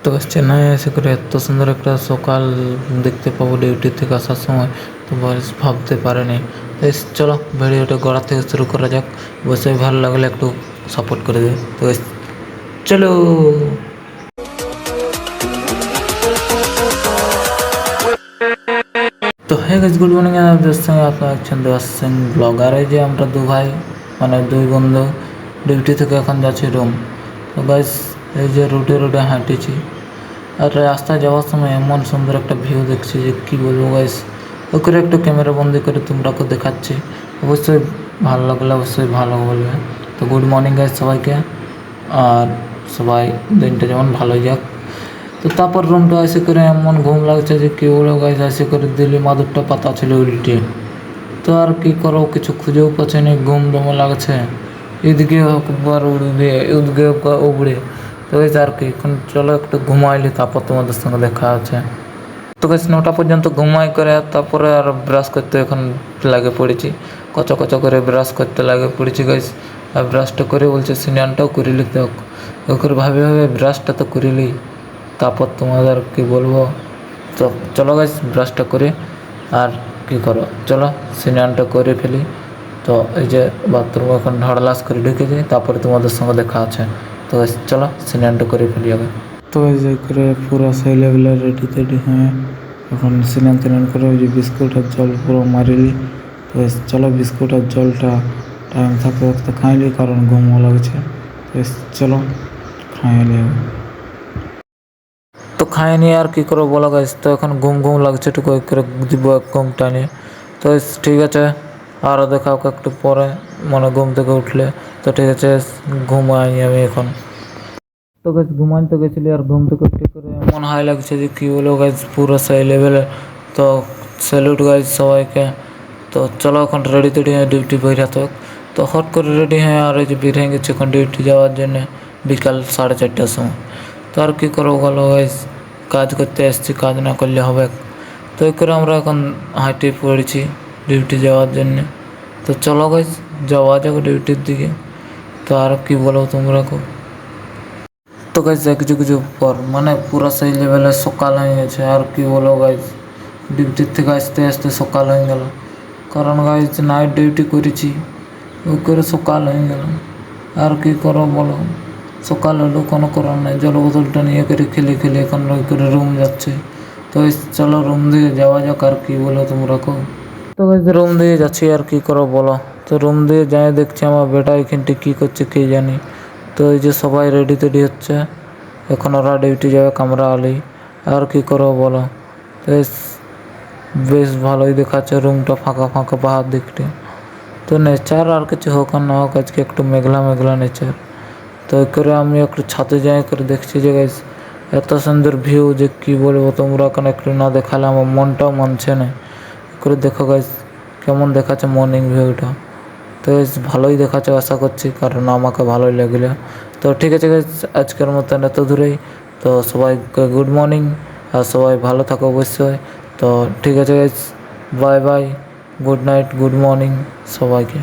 তো চেন্নাই এসে করে এত সুন্দর একটা সকাল দেখতে পাবো ডিউটি থেকে আসার সময় তো বয়স ভাবতে পারেনি। তো চলো ভিডিওটা গড়া থেকে শুরু করা যাক। অবশ্যই ভালো লাগলে একটু সাপোর্ট করে দেবে। তো চলো। তো হ্যাঁ গাইস, গুড মর্নিং। আমাদের সঙ্গে আপনার একজন দেওয়ার সিং ব্লগার। এই যে আমরা দু ভাই মানে দুই বন্ধু ডিউটি থেকে এখন যাচ্ছি রুম। তো গাইস এই যে রোডে হাঁটিছি, আর রাস্তায় যাওয়ার সময় এমন সুন্দর একটা ভিউ দেখছি যে কী বলবো গাইস। ওকে একটু ক্যামেরা বন্দি করে তোমরাকে দেখাচ্ছি। অবশ্যই ভালো লাগলে অবশ্যই ভালো বলবে। তো গুড মর্নিং গাইস সবাইকে, আর সবাই দিনটা যেমন ভালোই যাক। তো তারপর রুমটা এসে করে এমন ঘুম লাগছে যে কী বলো গাইস, এসে করে দিল্লি মাদুরটা পাতা ছিল উল্টে। তো আর কী করো, কিছু খুঁজেও পাচ্ছেনি, ঘুম দমে লাগছে। এদিকে একবার উড়বে ওদিকে উবড়ে। তো গাইস আর কি, এখন চলো একটু ঘুমাইলি, তারপর তোমাদের সঙ্গে দেখা আছে। তো গাইস 9টা পর্যন্ত ঘুমাই করে তারপরে আর ব্রাশ করতে এখন লাগে পড়েছি। কচা করে ব্রাশ করতে লাগে পড়েছি গাইস। আর ব্রাশটা করে বলছে স্নানটাও করে নিতে হোক। ওকে ভাবে ব্রাশটা তো করিলি, তারপর তোমাদের কি বলবো। তো চলো গাইস ব্রাশটা করে আর কি করো, চলো স্নানটা করে ফেলি। তো এই যে বাথরুম এখন ঢড়লাস করে ঢুকে যাই, তারপরে তোমাদের সঙ্গে দেখা আছে। তো চলো স্নানটা করে ফেলি আগে। তো এই যে করে পুরো ছেলেবেলা রেডি টেডি হয়ে এখন স্নান করে ওই যে বিস্কুট আর জল পুরো মারিলি। তো চলো বিস্কুট আর জলটা টাইম থাকতে থাকতে খাইলি, কারণ ঘুমও লাগছে। তো চলো খাইলি। তো খাইনি আর কি করবো বলো গাইস। তো এখন ঘুম লাগছে, একটু করে দিব ঘুম টানে। তো ঠিক আছে, আরও দেখাও একটু পরে মানে ঘুম থেকে উঠলে। তো ঠিক আছে, ঘুমাই আমি এখন। তো গাছ ঘুমাইতে গেছিলি আর ঘুম থেকে উঠে করে এমন হাই লাগছে যে কী বলো গাছ, পুরো সেই লেভেলে। তো স্যালুট গাইজ সবাইকে। তো চলো এখন রেডি টেডি হয়ে ডিউটি বেরাতে হোক। তো হট করে রেডি হয়ে আর এই যে বের হয়ে গেছে এখন ডিউটি যাওয়ার জন্যে বিকাল 4:30টার সময়। তো আর কী করবো বলো গাইজ, কাজ করতে এসেছি, কাজ না করলে হবে। তো এই করে আমরা এখন হাঁটে পড়েছি ডিউটি যাওয়ার জন্যে। তো চলো গাইজ যাওয়া যাক ডিউটির দিকে। তো আর কি বলো তোমরা কো। তো গাইজ কিছু পর মানে পুরো সেই লেভেলে সকাল হয়ে গেছে। আর কি বলো গাইজ, ডিউটির থেকে আসতে সকাল হয়ে গেল, কারণ গাইজ নাইট ডিউটি করেছি। ওই করে সকাল হয়ে গেল, আর কি করো বলো। সকাল হলো কোনো করার নেই, জল বোতলটা নিয়ে করে খেলে এখন ওই করে রুম যাচ্ছে। তো চলো রুম দিয়ে যাওয়া যাক, আর কি বলো তোমরা কো। তো গাইজ রুম দিয়ে যাচ্ছি, আর কি করো বলো। তো রুম দিয়ে যাই দেখছি আমার বেটা এখানটি কী করছে কে জানি। তো এই যে সবাই রেডি টেডি হচ্ছে, এখন ওরা ডিউটি যাবে কামরা আলি। আর কি করো বলো। বেশ ভালোই দেখাচ্ছে রুমটা, ফাঁকা বাহার দিকটি। তো নেচার আর কিছু হোক আর না হোক, আজকে একটু মেঘলা নেচার। তো এই করে আমি একটু ছাদে যাই করে দেখছি যে গাইস এত সুন্দর ভিউ যে কী বলবো তোমরা, এখন একটু না দেখালে আমার মনটাও মানছে না। করে দেখো গাইস কেমন দেখাচ্ছে মর্নিং ভিউটা। তো ভালোই দেখাচ্ছে আশা করছি, কারণ আমাকে ভালোই লাগলে। তো ঠিক আছে গাইস, আজকের মতন এত দূরেই। তো সবাইকে গুড মর্নিং, আর সবাই ভালো থাকো অবশ্যই। তো ঠিক আছে guys, bye bye, good night, good morning সবাইকে।